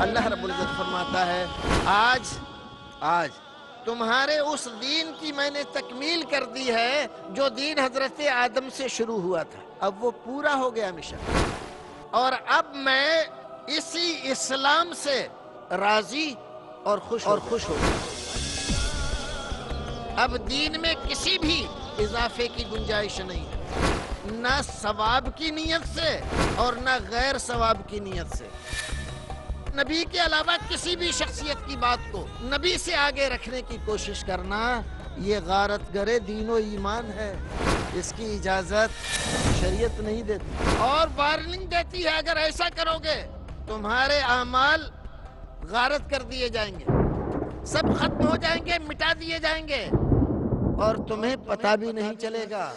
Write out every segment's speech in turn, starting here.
اللہ رب العزت فرماتا ہے آج تمہارے اس دین کی میں نے تکمیل کر دی ہے جو دین حضرت آدم سے شروع ہوا تھا، اب وہ پورا ہو گیا مشن، اور اب میں اسی اسلام سے راضی اور خوش ہو گیا۔ اب دین میں کسی بھی اضافے کی گنجائش نہیں ہے، نہ ثواب کی نیت سے اور نہ غیر ثواب کی نیت سے۔ نبی کے علاوہ کسی بھی شخصیت کی بات کو نبی سے آگے رکھنے کی کوشش کرنا یہ غارت گرے دین و ایمان ہے، اس کی اجازت شریعت نہیں دیتی، اور وارننگ دیتی ہے اگر ایسا کرو گے تمہارے اعمال غارت کر دیے جائیں گے، سب ختم ہو جائیں گے، مٹا دیے جائیں گے، اور تمہیں پتہ بھی نہیں چلے گا۔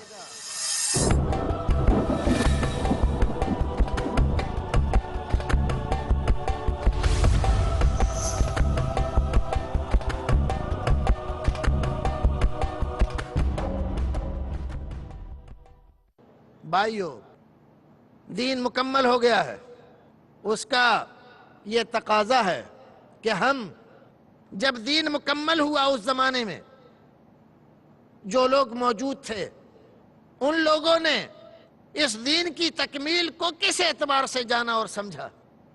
بھائیو، دین مکمل ہو گیا ہے، اس کا یہ تقاضا ہے کہ ہم جب دین مکمل ہوا اس زمانے میں جو لوگ موجود تھے ان لوگوں نے اس دین کی تکمیل کو کس اعتبار سے جانا اور سمجھا،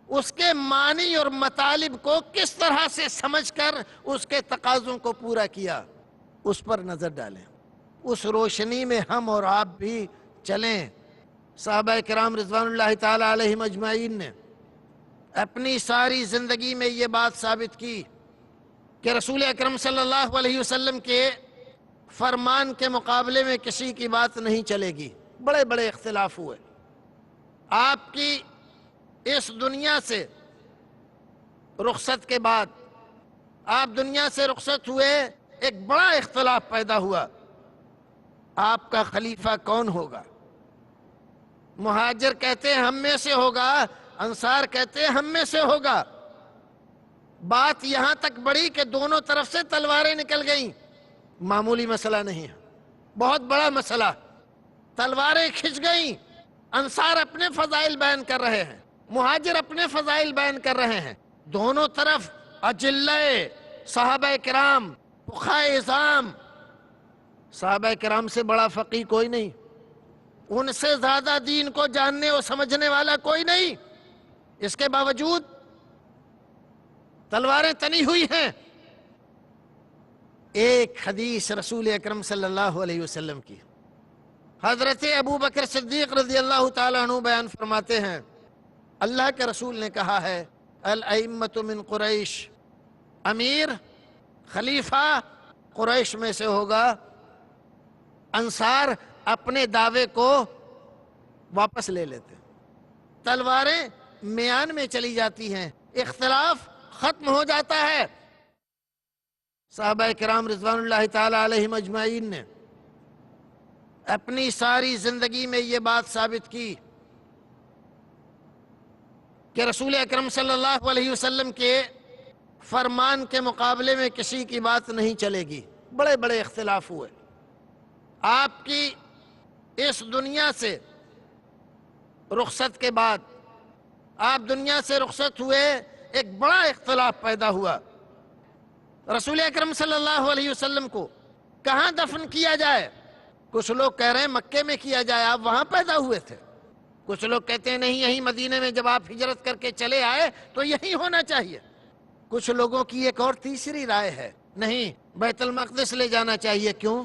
اس کے معنی اور مطالب کو کس طرح سے سمجھ کر اس کے تقاضوں کو پورا کیا، اس پر نظر ڈالیں، اس روشنی میں ہم اور آپ بھی چلیں۔ صحابہ کرام رضوان اللہ تعالی علیہم اجمعین نے اپنی ساری زندگی میں یہ بات ثابت کی کہ رسول اکرم صلی اللہ علیہ وسلم کے فرمان کے مقابلے میں کسی کی بات نہیں چلے گی۔ بڑے بڑے اختلاف ہوئے، آپ کی اس دنیا سے رخصت کے بعد آپ دنیا سے رخصت ہوئے، ایک بڑا اختلاف پیدا ہوا، آپ کا خلیفہ کون ہوگا؟ مہاجر کہتے ہیں ہم میں سے ہوگا، انصار کہتے ہیں ہم میں سے ہوگا۔ بات یہاں تک بڑھی کہ دونوں طرف سے تلواریں نکل گئیں، معمولی مسئلہ نہیں ہے، بہت بڑا مسئلہ، تلواریں کھنچ گئیں۔ انصار اپنے فضائل بیان کر رہے ہیں، مہاجر اپنے فضائل بیان کر رہے ہیں، دونوں طرف اجلہ صحابہ کرام، فقہائے اعظام، صحابہ کرام سے بڑا فقیہ کوئی نہیں، ان سے زیادہ دین کو جاننے اور سمجھنے والا کوئی نہیں، اس کے باوجود تلواریں تنی ہوئی ہیں۔ ایک حدیث رسول اکرم صلی اللہ علیہ وسلم کی، حضرت ابو بکر صدیق رضی اللہ تعالیٰ عنہ بیان فرماتے ہیں، اللہ کے رسول نے کہا ہے الائمۃ من قریش، امیر خلیفہ قریش میں سے ہوگا۔ انصار اپنے دعوے کو واپس لے لیتے، تلواریں میان میں چلی جاتی ہیں، اختلاف ختم ہو جاتا ہے۔ صحابہ کرام رضوان اللہ تعالی علیہم اجمعین نے اپنی ساری زندگی میں یہ بات ثابت کی کہ رسول اکرم صلی اللہ علیہ وسلم کے فرمان کے مقابلے میں کسی کی بات نہیں چلے گی۔ بڑے بڑے اختلاف ہوئے، آپ کی اس دنیا سے رخصت کے بعد آپ دنیا سے رخصت ہوئے، ایک بڑا اختلاف پیدا ہوا، رسول اکرم صلی اللہ علیہ وسلم کو کہاں دفن کیا جائے؟ کچھ لوگ کہہ رہے ہیں مکے میں کیا جائے، آپ وہاں پیدا ہوئے تھے۔ کچھ لوگ کہتے ہیں نہیں، یہیں مدینے میں جب آپ ہجرت کر کے چلے آئے تو یہی ہونا چاہیے۔ کچھ لوگوں کی ایک اور تیسری رائے ہے، نہیں، بیت المقدس لے جانا چاہیے۔ کیوں؟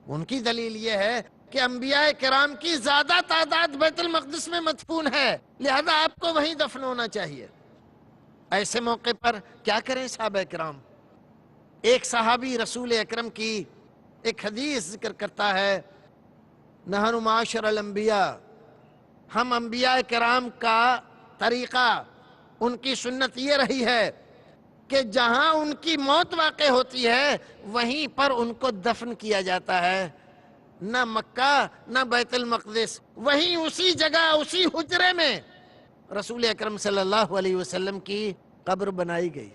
ان کی دلیل یہ ہے کہ انبیاء کرام کی زیادہ تعداد بیت المقدس میں مدفون ہے، لہذا آپ کو وہیں دفن ہونا چاہیے۔ ایسے موقع پر کیا کریں صحابہ کرام؟ ایک صحابی رسول اکرم کی ایک حدیث ذکر کرتا ہے، نحن معاشر الانبیاء، ہم انبیاء کرام کا طریقہ، ان کی سنت یہ رہی ہے کہ جہاں ان کی موت واقع ہوتی ہے وہیں پر ان کو دفن کیا جاتا ہے، نہ مکہ نہ بیت المقدس، وہیں اسی جگہ اسی حجرے میں رسول اکرم صلی اللہ علیہ وسلم کی قبر بنائی گئی۔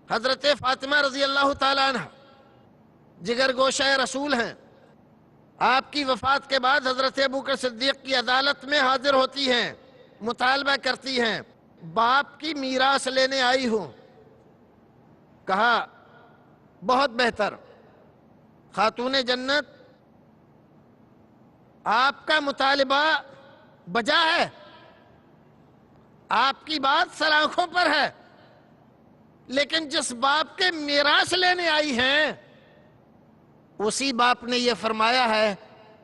حضرت فاطمہ رضی اللہ تعالیٰ عنہ جگر گوشہ رسول ہیں، آپ کی وفات کے بعد حضرت ابوبکر صدیق کی عدالت میں حاضر ہوتی ہیں، مطالبہ کرتی ہیں باپ کی میراث لینے آئی ہوں۔ کہا بہت بہتر، خاتون جنت آپ کا مطالبہ بجا ہے، آپ کی بات سر آنکھوں پر ہے، لیکن جس باپ کے میراث لینے آئی ہیں اسی باپ نے یہ فرمایا ہے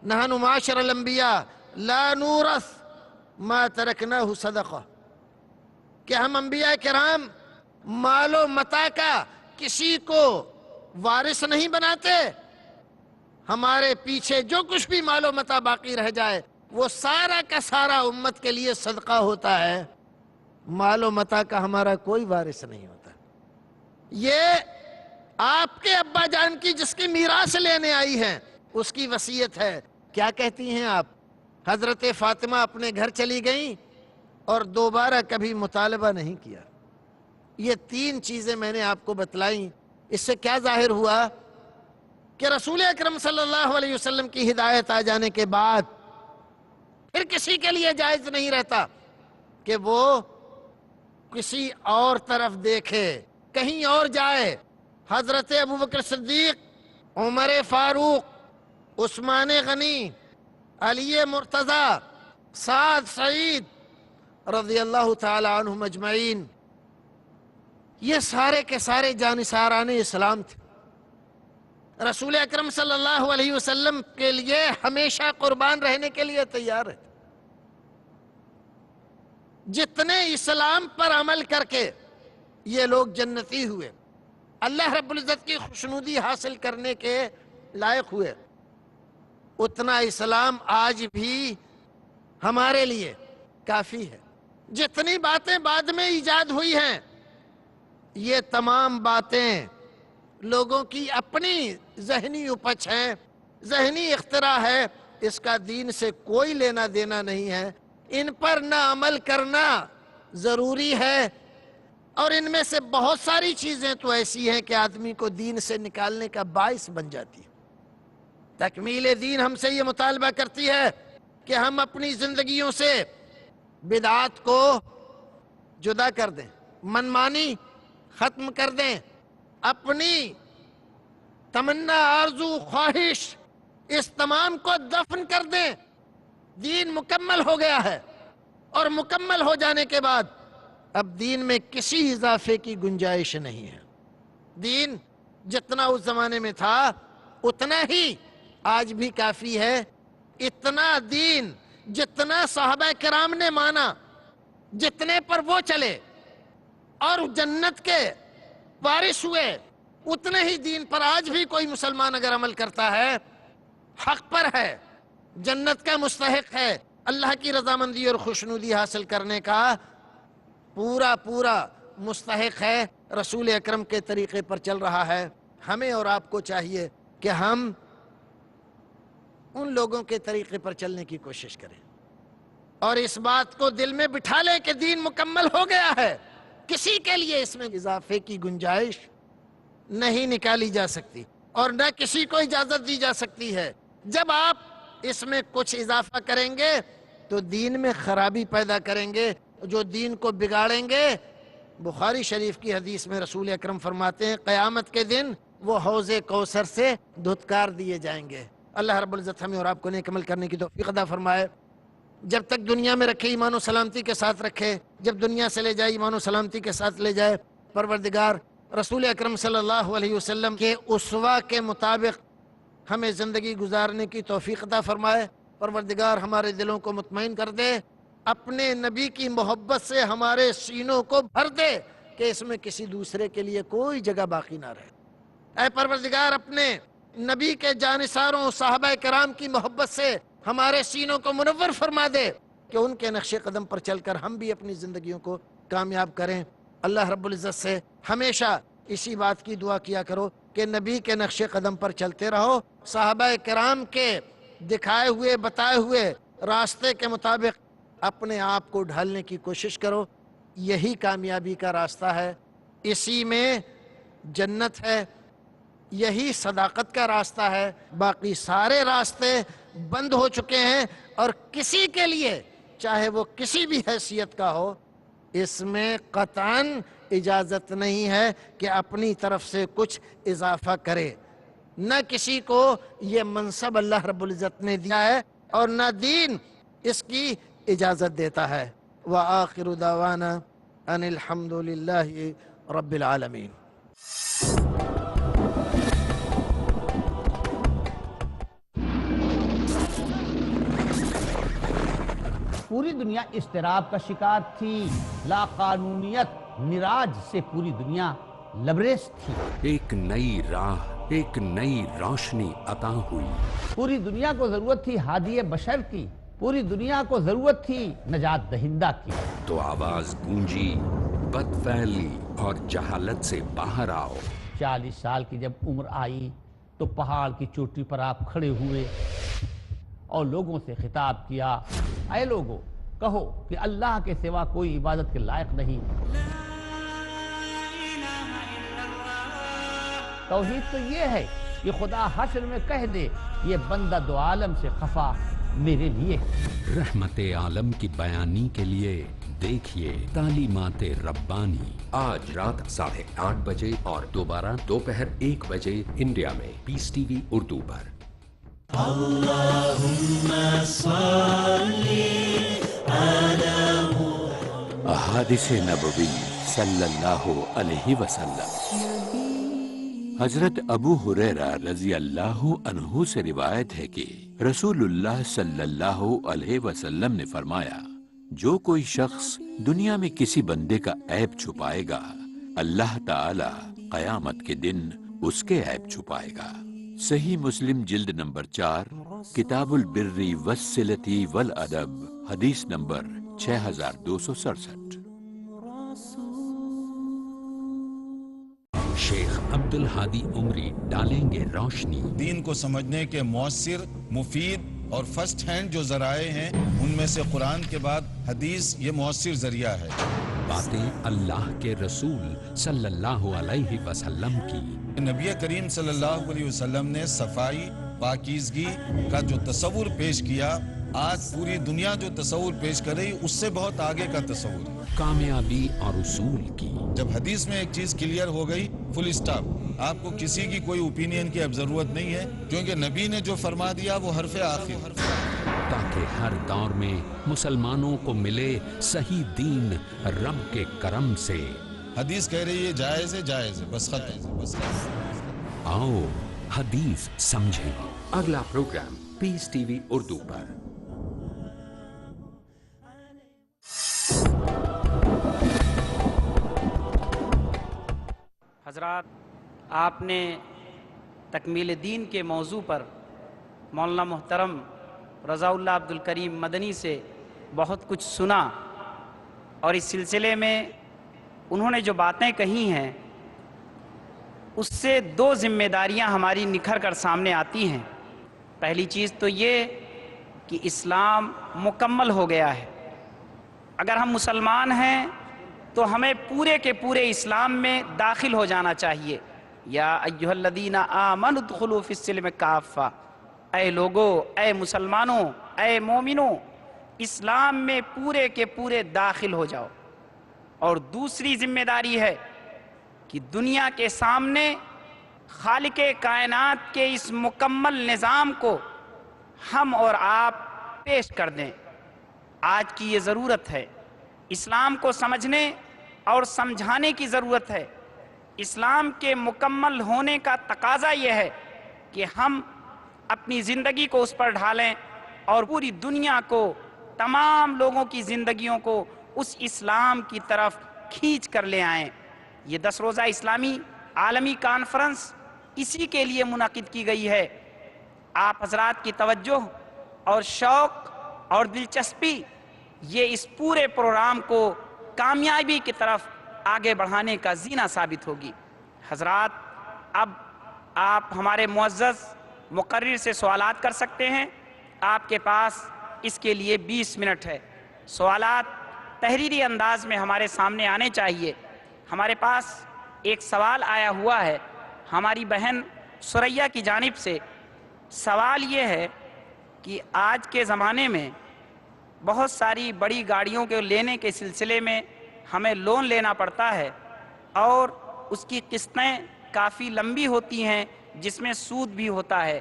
نحن معاشر الانبیاء لا نورث ما ترکناہ صدقہ، کہ ہم انبیاء کرام مال و متاع کا کسی کو وارث نہیں بناتے، ہمارے پیچھے جو کچھ بھی مال و متاع باقی رہ جائے وہ سارا کا سارا امت کے لیے صدقہ ہوتا ہے، مال و متاع کا ہمارا کوئی وارث نہیں ہوتا۔ یہ آپ کے ابا جان کی جس کی میراث لینے آئی ہیں اس کی وصیت ہے۔ کیا کہتی ہیں آپ؟ حضرت فاطمہ اپنے گھر چلی گئیں اور دوبارہ کبھی مطالبہ نہیں کیا۔ یہ 3 چیزیں میں نے آپ کو بتلائیں، اس سے کیا ظاہر ہوا کہ رسول اکرم صلی اللہ علیہ وسلم کی ہدایت آ جانے کے بعد پھر کسی کے لیے جائز نہیں رہتا کہ وہ کسی اور طرف دیکھے، کہیں اور جائے۔ حضرت ابوبکر صدیق، عمر فاروق، عثمان غنی، علی مرتضی، سعد سعید رضی اللہ تعالی عنہم اجمعین، یہ سارے کے سارے جانثاران اسلام تھے، رسول اکرم صلی اللہ علیہ وسلم کے لیے ہمیشہ قربان رہنے کے لیے تیار ہے۔ جتنے اسلام پر عمل کر کے یہ لوگ جنتی ہوئے، اللہ رب العزت کی خوشنودی حاصل کرنے کے لائق ہوئے، اتنا اسلام آج بھی ہمارے لیے کافی ہے۔ جتنی باتیں بعد میں ایجاد ہوئی ہیں یہ تمام باتیں لوگوں کی اپنی ذہنی اپج ہیں، ذہنی اختراع ہے، اس کا دین سے کوئی لینا دینا نہیں ہے۔ ان پر نہ عمل کرنا ضروری ہے، اور ان میں سے بہت ساری چیزیں تو ایسی ہیں کہ آدمی کو دین سے نکالنے کا باعث بن جاتی ہے۔ تکمیل دین ہم سے یہ مطالبہ کرتی ہے کہ ہم اپنی زندگیوں سے بدعات کو جدا کر دیں، منمانی ختم کر دیں، اپنی تمنا، آرزو، خواہش اس تمام کو دفن کر دیں۔ دین مکمل ہو گیا ہے، اور مکمل ہو جانے کے بعد اب دین میں کسی اضافے کی گنجائش نہیں ہے۔ دین جتنا اس زمانے میں تھا اتنا ہی آج بھی کافی ہے۔ اتنا دین جتنا صحابہ کرام نے مانا، جتنے پر وہ چلے اور جنت کے وارث ہوئے، اتنے ہی دین پر آج بھی کوئی مسلمان اگر عمل کرتا ہے حق پر ہے، جنت کا مستحق ہے، اللہ کی رضامندی اور خوشنودی حاصل کرنے کا پورا مستحق ہے، رسول اکرم کے طریقے پر چل رہا ہے۔ ہمیں اور آپ کو چاہیے کہ ہم ان لوگوں کے طریقے پر چلنے کی کوشش کریں، اور اس بات کو دل میں بٹھا لیں کہ دین مکمل ہو گیا ہے، کسی کے لیے اس میں اضافے کی گنجائش نہیں نکالی جا سکتی، اور نہ کسی کو اجازت دی جا سکتی ہے۔ جب آپ اس میں کچھ اضافہ کریں گے تو دین میں خرابی پیدا کریں گے، جو دین کو بگاڑیں گے۔ بخاری شریف کی حدیث میں رسول اکرم فرماتے ہیں قیامت کے دن وہ حوض کوثر سے دھتکار دیے جائیں گے۔ اللہ رب العزت ہمیں اور آپ کو نیک عمل کرنے کی توفیق عطا فرمائے۔ جب تک دنیا میں رکھے ایمان و سلامتی کے ساتھ رکھے، جب دنیا سے لے جائے ایمان و سلامتی کے ساتھ لے جائے۔ پروردگار رسول اکرم صلی اللہ علیہ وسلم کے اسوہ کے مطابق ہمیں زندگی گزارنے کی توفیق عطا فرمائے۔ پروردگار ہمارے دلوں کو مطمئن کر دے، اپنے نبی کی محبت سے ہمارے سینوں کو بھر دے کہ اس میں کسی دوسرے کے لیے کوئی جگہ باقی نہ رہے۔ اے پروردگار اپنے نبی کے جانثاروں صحابہ کرام کی محبت سے ہمارے سینوں کو منور فرما دے کہ ان کے نقش قدم پر چل کر ہم بھی اپنی زندگیوں کو کامیاب کریں۔ اللہ رب العزت سے ہمیشہ اسی بات کی دعا کیا کرو کہ نبی کے نقش قدم پر چلتے رہو، صحابہ کرام کے دکھائے ہوئے بتائے ہوئے راستے کے مطابق اپنے آپ کو ڈھالنے کی کوشش کرو۔ یہی کامیابی کا راستہ ہے، اسی میں جنت ہے، یہی صداقت کا راستہ ہے۔ باقی سارے راستے بند ہو چکے ہیں، اور کسی کے لیے چاہے وہ کسی بھی حیثیت کا ہو اس میں قطعاً اجازت نہیں ہے کہ اپنی طرف سے کچھ اضافہ کرے، نہ کسی کو یہ منصب اللہ رب العزت نے دیا ہے اور نہ دین اس کی اجازت دیتا ہے۔ وآخر دعوانا ان الحمد للہ رب العالمین۔ پوری دنیا اضطراب کا شکار تھی، لا قانونیت نراج سے پوری دنیا لبریز تھی۔ ایک نئی راہ، ایک نئی روشنی عطا ہوئی۔ پوری دنیا کو ضرورت تھی ہادی بشر کی، پوری دنیا کو ضرورت تھی نجات دہندہ کی۔ تو آواز گونجی، بد فعلی اور جہالت سے باہر آؤ۔ 40 سال کی جب عمر آئی تو پہاڑ کی چوٹی پر آپ کھڑے ہوئے اور لوگوں سے خطاب کیا، اے لوگو کہو کہ اللہ کے سوا کوئی عبادت کے لائق نہیں۔ توحید تو یہ ہے کہ خدا حشر میں کہہ دے یہ بندہ دو عالم سے خفا میرے لیے۔ رحمت عالم کی بیانی کے لیے دیکھیے تعلیمات ربانی، آج رات 8:30 بجے اور دوبارہ دوپہر 1 بجے انڈیا میں پیس ٹی وی اردو پر۔ احادیث نبوی صلی اللہ علیہ وسلم۔ حضرت ابو ہریرہ رضی اللہ عنہ سے روایت ہے کہ رسول اللہ صلی اللہ علیہ وسلم نے فرمایا، جو کوئی شخص دنیا میں کسی بندے کا عیب چھپائے گا، اللہ تعالی قیامت کے دن اس کے عیب چھپائے گا۔ صحیح مسلم جلد نمبر 4 کتاب البر والصلۃ والادب، حدیث نمبر 6267۔ شیخ عبد الہادی عمری ڈالیں گے روشنی۔ دین کو سمجھنے کے مؤثر، مفید اور فرسٹ ہینڈ جو ذرائع ہیں ان میں سے قرآن کے بعد حدیث یہ مؤثر ذریعہ ہے۔ باتیں اللہ کے رسول صلی اللہ علیہ وسلم کی۔ نبی کریم صلی اللہ علیہ وسلم نے صفائی، پاکیزگی کا جو تصور پیش کیا، آج پوری دنیا جو تصور پیش کر رہی اس سے بہت آگے کا تصور۔ کامیابی اور اصول کی۔ جب حدیث میں ایک چیز کلیئر ہو گئی، فل اسٹاپ، آپ کو کسی کی کوئی اوپینین کی اب ضرورت نہیں ہے، کیونکہ نبی نے جو فرما دیا وہ حرف آخر۔ تاکہ ہر دور میں مسلمانوں کو ملے صحیح دین رب کے کرم سے۔ حدیث کہہ رہی ہے جائز ہے، جائز ہے، بس ختم۔ آؤ حدیث سمجھیں۔ اگلا پروگرام پیس ٹی وی اردو پر۔ حضرات، آپ نے تکمیل دین کے موضوع پر مولانا محترم رضا اللہ عبد الکریم مدنی سے بہت کچھ سنا، اور اس سلسلے میں انہوں نے جو باتیں کہی ہیں اس سے 2 ذمہ داریاں ہماری نکھر کر سامنے آتی ہیں۔ پہلی چیز تو یہ کہ اسلام مکمل ہو گیا ہے۔ اگر ہم مسلمان ہیں تو ہمیں پورے کے پورے اسلام میں داخل ہو جانا چاہیے۔ یا ایھا الذین آمنوا ادخلوا فی السلم کافہ، اے لوگو، اے مسلمانوں، اے مومنوں، اسلام میں پورے کے پورے داخل ہو جاؤ۔ اور دوسری ذمہ داری ہے کہ دنیا کے سامنے خالق کائنات کے اس مکمل نظام کو ہم اور آپ پیش کر دیں۔ آج کی یہ ضرورت ہے، اسلام کو سمجھنے اور سمجھانے کی ضرورت ہے۔ اسلام کے مکمل ہونے کا تقاضا یہ ہے کہ ہم اپنی زندگی کو اس پر ڈھالیں اور پوری دنیا کو، تمام لوگوں کی زندگیوں کو اس اسلام کی طرف کھینچ کر لے آئیں۔ یہ 10 روزہ اسلامی عالمی کانفرنس اسی کے لیے منعقد کی گئی ہے۔ آپ حضرات کی توجہ اور شوق اور دلچسپی یہ اس پورے پروگرام کو کامیابی کی طرف آگے بڑھانے کا زینہ ثابت ہوگی۔ حضرات، اب آپ ہمارے معزز مقرر سے سوالات کر سکتے ہیں۔ آپ کے پاس اس کے لیے 20 منٹ ہے۔ سوالات تحریری انداز میں ہمارے سامنے آنے چاہیے۔ ہمارے پاس ایک سوال آیا ہوا ہے ہماری بہن سریا کی جانب سے۔ سوال یہ ہے کہ آج کے زمانے میں بہت ساری بڑی گاڑیوں کے لینے کے سلسلے میں ہمیں لون لینا پڑتا ہے اور اس کی قسطیں کافی لمبی ہوتی ہیں جس میں سود بھی ہوتا ہے،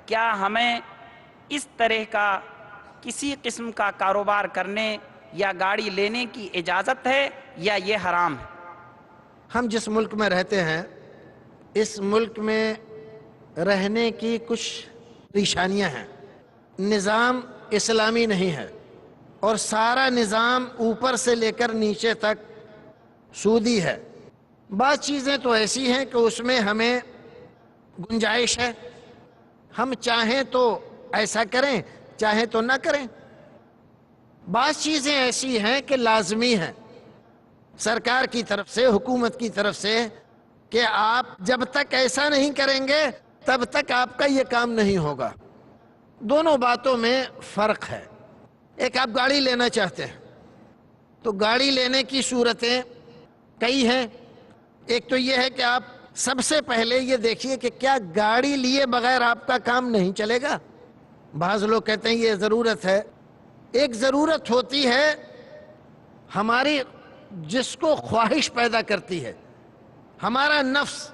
کیا ہمیں اس طرح کا کسی قسم کا کاروبار کرنے یا گاڑی لینے کی اجازت ہے یا یہ حرام ہے؟ ہم جس ملک میں رہتے ہیں اس ملک میں رہنے کی کچھ پریشانیاں ہیں۔ نظام اسلامی نہیں ہے اور سارا نظام اوپر سے لے کر نیچے تک سودی ہے۔ بعض چیزیں تو ایسی ہیں کہ اس میں ہمیں گنجائش ہے، ہم چاہیں تو ایسا کریں چاہیں تو نہ کریں۔ بعض چیزیں ایسی ہیں کہ لازمی ہیں سرکار کی طرف سے، حکومت کی طرف سے، کہ آپ جب تک ایسا نہیں کریں گے تب تک آپ کا یہ کام نہیں ہوگا۔ دونوں باتوں میں فرق ہے۔ ایک آپ گاڑی لینا چاہتے ہیں تو گاڑی لینے کی صورتیں کئی ہیں۔ ایک تو یہ ہے کہ آپ سب سے پہلے یہ دیکھیے کہ کیا گاڑی لیے بغیر آپ کا کام نہیں چلے گا۔ بعض لوگ کہتے ہیں یہ ضرورت ہے۔ ایک ضرورت ہوتی ہے ہماری، جس کو خواہش پیدا کرتی ہے، ہمارا نفس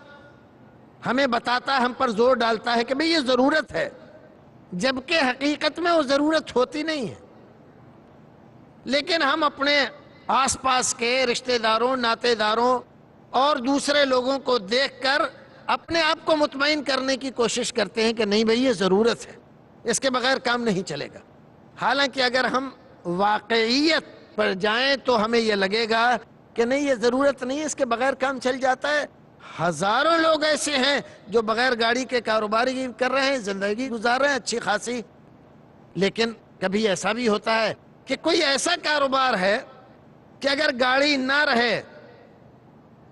ہمیں بتاتا ہے، ہم پر زور ڈالتا ہے کہ بھئی یہ ضرورت ہے، جبکہ حقیقت میں وہ ضرورت ہوتی نہیں ہے۔ لیکن ہم اپنے آس پاس کے رشتہ داروں، ناتے داروں اور دوسرے لوگوں کو دیکھ کر اپنے آپ کو مطمئن کرنے کی کوشش کرتے ہیں کہ نہیں بھئی یہ ضرورت ہے، اس کے بغیر کام نہیں چلے گا۔ حالانکہ اگر ہم واقعیت پر جائیں تو ہمیں یہ لگے گا کہ نہیں یہ ضرورت نہیں ہے، اس کے بغیر کام چل جاتا ہے۔ ہزاروں لوگ ایسے ہیں جو بغیر گاڑی کے کاروباری کر رہے ہیں، زندگی گزار رہے ہیں اچھی خاصی۔ لیکن کبھی ایسا بھی ہوتا ہے کہ کوئی ایسا کاروبار ہے کہ اگر گاڑی نہ رہے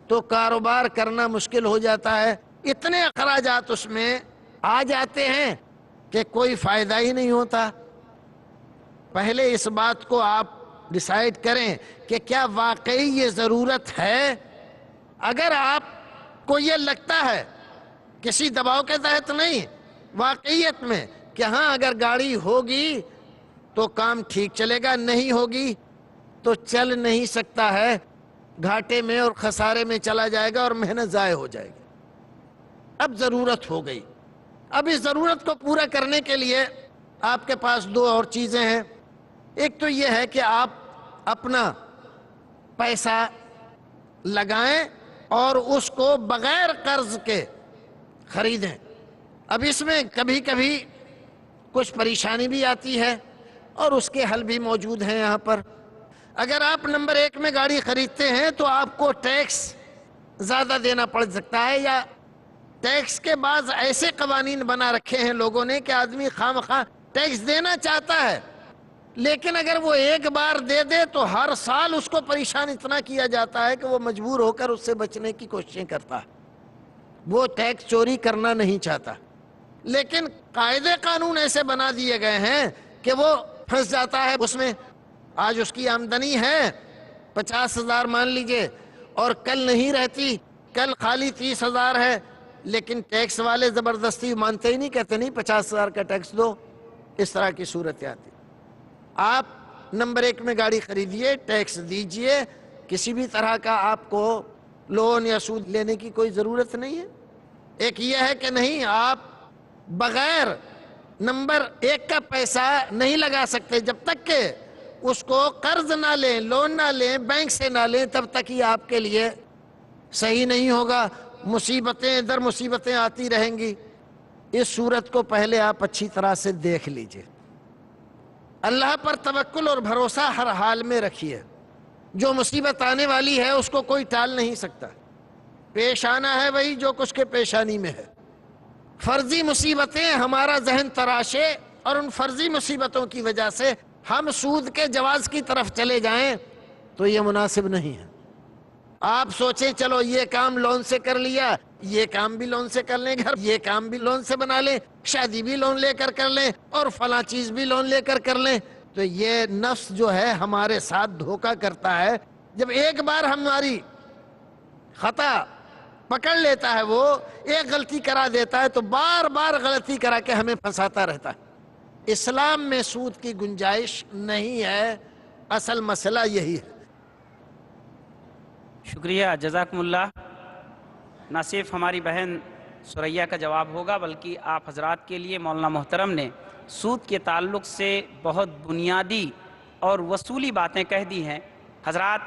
تو کاروبار کرنا مشکل ہو جاتا ہے، اتنے اخراجات اس میں آ جاتے ہیں کہ کوئی فائدہ ہی نہیں ہوتا۔ پہلے اس بات کو آپ ڈیسائیڈ کریں کہ کیا واقعی یہ ضرورت ہے۔ اگر آپ کو یہ لگتا ہے کسی دباؤ کے تحت نہیں، واقعیت میں کہ ہاں اگر گاڑی ہوگی تو کام ٹھیک چلے گا، نہیں ہوگی تو چل نہیں سکتا ہے، گھاٹے میں اور خسارے میں چلا جائے گا اور محنت ضائع ہو جائے گی۔ اب ضرورت ہو گئی، اب اس ضرورت کو پورا کرنے کے لیے آپ کے پاس دو اور چیزیں ہیں۔ ایک تو یہ ہے کہ آپ اپنا پیسہ لگائیں اور اس کو بغیر قرض کے خریدیں۔ اب اس میں کبھی کبھی کچھ پریشانی بھی آتی ہے اور اس کے حل بھی موجود ہیں یہاں پر۔ اگر آپ نمبر 1 میں گاڑی خریدتے ہیں تو آپ کو ٹیکس زیادہ دینا پڑ سکتا ہے، یا ٹیکس کے بعض ایسے قوانین بنا رکھے ہیں لوگوں نے کہ آدمی خواہ مخواہ ٹیکس دینا چاہتا ہے، لیکن اگر وہ ایک بار دے دے تو ہر سال اس کو پریشان اتنا کیا جاتا ہے کہ وہ مجبور ہو کر اس سے بچنے کی کوششیں کرتا ہے۔ وہ ٹیکس چوری کرنا نہیں چاہتا، لیکن قاعدے قانون ایسے بنا دیے گئے ہیں کہ وہ پھنس جاتا ہے اس میں۔ آج اس کی آمدنی ہے 50,000 مان لیجئے، اور کل نہیں رہتی، کل خالی 30,000 ہے، لیکن ٹیکس والے زبردستی مانتے ہی نہیں، کہتے نہیں 50,000 کا ٹیکس دو۔ اس طرح کی صورت آتی۔ آپ نمبر 1 میں گاڑی خریدیے، ٹیکس دیجئے، کسی بھی طرح کا آپ کو لون یا سود لینے کی کوئی ضرورت نہیں ہے۔ ایک یہ ہے کہ نہیں، آپ بغیر نمبر 1 کا پیسہ نہیں لگا سکتے، جب تک کہ اس کو قرض نہ لیں، لون نہ لیں، بینک سے نہ لیں، تب تک ہی آپ کے لیے صحیح نہیں ہوگا۔ مصیبتیں در مصیبتیں آتی رہیں گی۔ اس صورت کو پہلے آپ اچھی طرح سے دیکھ لیجئے۔ اللہ پر توکل اور بھروسہ ہر حال میں رکھیے۔ جو مصیبت آنے والی ہے اس کو کوئی ٹال نہیں سکتا، پیش آنا ہے وہی جو کچھ کے پیشانی میں ہے۔ فرضی مصیبتیں ہمارا ذہن تراشے اور ان فرضی مصیبتوں کی وجہ سے ہم سود کے جواز کی طرف چلے جائیں تو یہ مناسب نہیں ہے۔ آپ سوچیں چلو یہ کام لون سے کر لیا، یہ کام بھی لون سے کر لیں، گھر یہ کام بھی لون سے بنا لیں، شادی بھی لون لے کر لیں، اور فلاں چیز بھی لون لے کر لیں، تو یہ نفس جو ہے ہمارے ساتھ دھوکہ کرتا ہے۔ جب ایک بار ہماری خطا پکڑ لیتا ہے، وہ ایک غلطی کرا دیتا ہے تو بار بار غلطی کرا کے ہمیں پھنساتا رہتا ہے۔ اسلام میں سود کی گنجائش نہیں ہے، اصل مسئلہ یہی ہے۔ شکریہ، جزاکم اللہ۔ نہ صرف ہماری بہن سریا کا جواب ہوگا بلکہ آپ حضرات کے لیے مولانا محترم نے سود کے تعلق سے بہت بنیادی اور وصولی باتیں کہہ دی ہیں۔ حضرات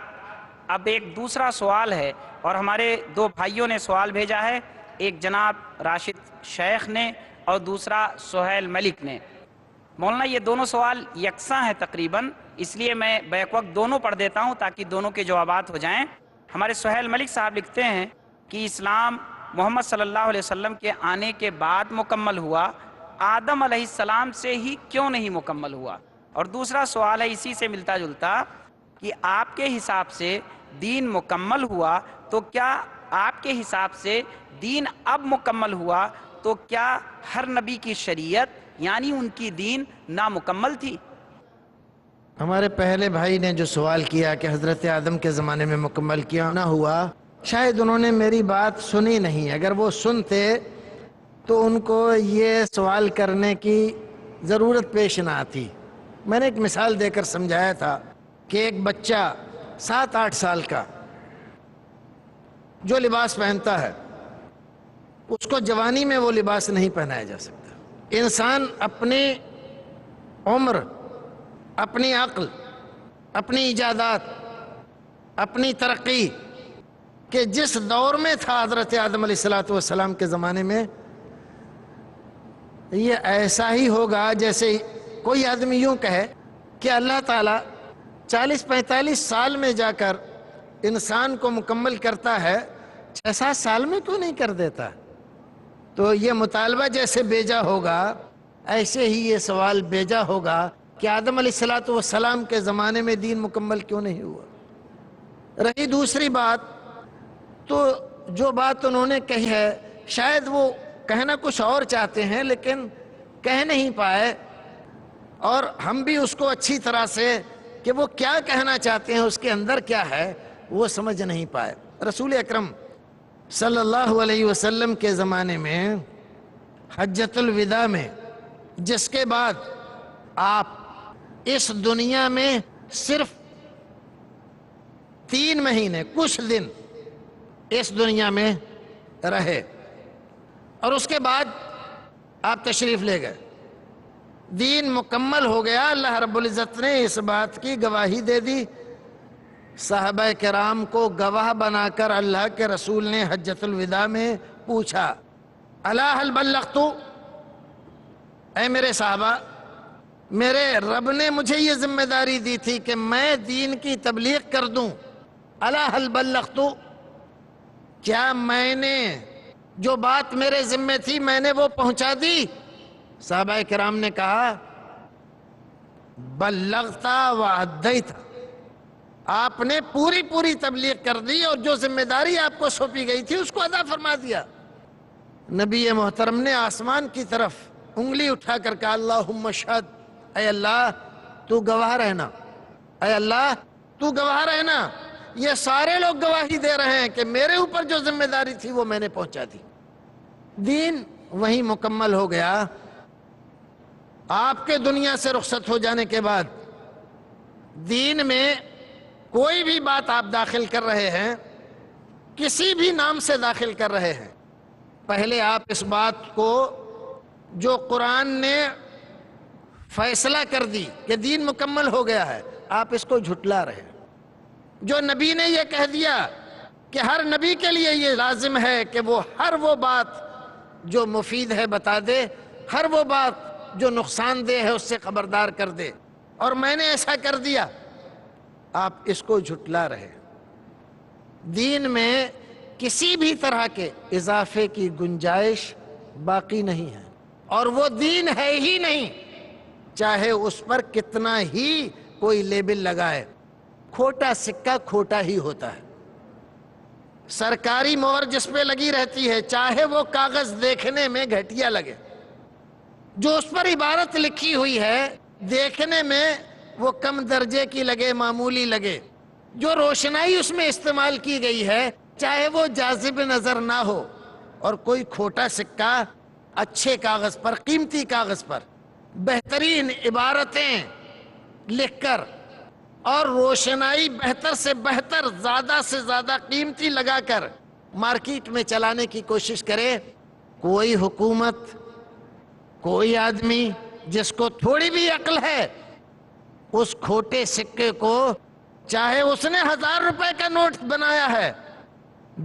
اب ایک دوسرا سوال ہے اور ہمارے دو بھائیوں نے سوال بھیجا ہے، ایک جناب راشد شیخ نے اور دوسرا سہیل ملک نے۔ مولانا یہ دونوں سوال یکساں ہیں تقریباً، اس لیے میں بیک وقت دونوں پڑھ دیتا ہوں تاکہ دونوں کے جوابات ہو جائیں۔ ہمارے سہیل ملک صاحب لکھتے ہیں کہ اسلام محمد صلی اللہ علیہ وسلم کے آنے کے بعد مکمل ہوا، آدم علیہ السلام سے ہی کیوں نہیں مکمل ہوا؟ اور دوسرا سوال ہے اسی سے ملتا جلتا کہ آپ کے حساب سے دین مکمل ہوا تو کیا آپ کے حساب سے دین اب مکمل ہوا تو کیا ہر نبی کی شریعت یعنی ان کی دین نامکمل تھی؟ ہمارے پہلے بھائی نے جو سوال کیا کہ حضرت آدم کے زمانے میں مکمل کیا نہ ہوا، شاید انہوں نے میری بات سنی نہیں۔ اگر وہ سنتے تو ان کو یہ سوال کرنے کی ضرورت پیش نہ آتی۔ میں نے ایک مثال دے کر سمجھایا تھا کہ ایک بچہ 7-8 سال کا جو لباس پہنتا ہے اس کو جوانی میں وہ لباس نہیں پہنایا جا سکتا۔ انسان اپنی عمر، اپنی عقل، اپنی ایجادات، اپنی ترقی کہ جس دور میں تھا حضرت آدم علیہ السلام کے زمانے میں، یہ ایسا ہی ہوگا جیسے کوئی آدمی یوں کہے کہ اللہ تعالیٰ 40-45 سال میں جا کر انسان کو مکمل کرتا ہے، 6-7 سال میں کیوں نہیں کر دیتا؟ تو یہ مطالبہ جیسے بیجا ہوگا ایسے ہی یہ سوال بیجا ہوگا کہ آدم علیہ السلام کے زمانے میں دین مکمل کیوں نہیں ہوا۔ رہی دوسری بات، تو جو بات انہوں نے کہی ہے شاید وہ کہنا کچھ اور چاہتے ہیں لیکن کہہ نہیں پائے، اور ہم بھی اس کو اچھی طرح سے کہ وہ کیا کہنا چاہتے ہیں، اس کے اندر کیا ہے، وہ سمجھ نہیں پائے۔ رسول اکرم صلی اللہ علیہ وسلم کے زمانے میں حجۃ الوداع میں، جس کے بعد آپ اس دنیا میں صرف 3 مہینے کچھ دن اس دنیا میں رہے، اور اس کے بعد آپ تشریف لے گئے، دین مکمل ہو گیا۔ اللہ رب العزت نے اس بات کی گواہی دے دی، صحابہ کرام کو گواہ بنا کر اللہ کے رسول نے حجۃ الوداع میں پوچھا، الا هل بلغت؟ اے میرے صحابہ، میرے رب نے مجھے یہ ذمہ داری دی تھی کہ میں دین کی تبلیغ کر دوں، الا هل بلغت؟ کیا میں نے جو بات میرے ذمہ تھی میں نے وہ پہنچا دی؟ صحابہ کرام نے کہا بلغت وعدیت، آپ نے پوری تبلیغ کر دی اور جو ذمہ داری آپ کو سونپی گئی تھی اس کو ادا فرما دیا۔ نبی محترم نے آسمان کی طرف انگلی اٹھا کر کہا اللہم اشہد، اے اللہ تو گواہ رہنا، اے اللہ تو گواہ رہنا، یہ سارے لوگ گواہی دے رہے ہیں کہ میرے اوپر جو ذمہ داری تھی وہ میں نے پہنچا دی۔ دین وہی مکمل ہو گیا۔ آپ کے دنیا سے رخصت ہو جانے کے بعد دین میں کوئی بھی بات آپ داخل کر رہے ہیں، کسی بھی نام سے داخل کر رہے ہیں، پہلے آپ اس بات کو جو قرآن نے فیصلہ کر دی کہ دین مکمل ہو گیا ہے، آپ اس کو جھٹلا رہے ہیں۔ جو نبی نے یہ کہہ دیا کہ ہر نبی کے لیے یہ لازم ہے کہ وہ ہر وہ بات جو مفید ہے بتا دے، ہر وہ بات جو نقصان دہ ہے اس سے خبردار کر دے، اور میں نے ایسا کر دیا، آپ اس کو جھٹلا رہے۔ دین میں کسی بھی طرح کے اضافے کی گنجائش باقی نہیں ہے، اور وہ دین ہے ہی نہیں، چاہے اس پر کتنا ہی کوئی لیبل لگائے، کھوٹا سکہ کھوٹا ہی ہوتا ہے۔ سرکاری مہر جس پہ لگی رہتی ہے چاہے وہ کاغذ دیکھنے میں گھٹیا لگے، جو اس پر عبارت لکھی ہوئی ہے دیکھنے میں وہ کم درجے کی لگے، معمولی لگے، جو روشنائی اس میں استعمال کی گئی ہے چاہے وہ جاذب نظر نہ ہو، اور کوئی کھوٹا سکہ اچھے کاغذ پر، قیمتی کاغذ پر بہترین عبارتیں لکھ کر اور روشنائی بہتر سے بہتر، زیادہ سے زیادہ قیمتی لگا کر مارکیٹ میں چلانے کی کوشش کرے، کوئی حکومت، کوئی آدمی جس کو تھوڑی بھی عقل ہے، اس کھوٹے سکے کو، چاہے اس نے 1000 روپے کا نوٹ بنایا ہے،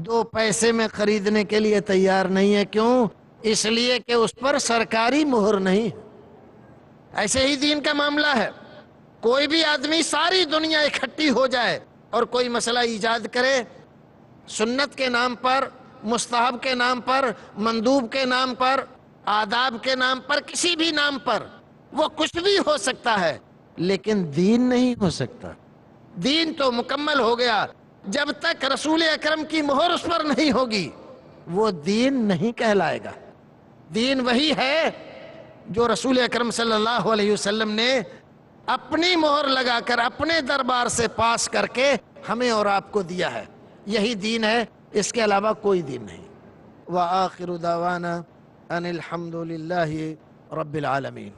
2 پیسے میں خریدنے کے لیے تیار نہیں ہے۔ کیوں؟ اس لیے کہ اس پر سرکاری مہر نہیں۔ ایسے ہی دین کا معاملہ ہے، کوئی بھی آدمی، ساری دنیا اکٹھی ہو جائے اور کوئی مسئلہ ایجاد کرے، سنت کے نام پر، مستحب کے نام پر، مندوب کے نام پر، آداب کے نام پر، کسی بھی نام پر، وہ کچھ بھی ہو سکتا ہے، لیکن دین نہیں ہو سکتا۔ دین تو مکمل ہو گیا، جب تک رسول اکرم کی مہر اس پر نہیں ہوگی وہ دین نہیں کہلائے گا۔ دین وہی ہے جو رسول اکرم صلی اللہ علیہ وسلم نے اپنی مہر لگا کر اپنے دربار سے پاس کر کے ہمیں اور آپ کو دیا ہے، یہی دین ہے، اس کے علاوہ کوئی دین نہیں۔ وآخر دعوانا ان الحمد للہ رب العالمین۔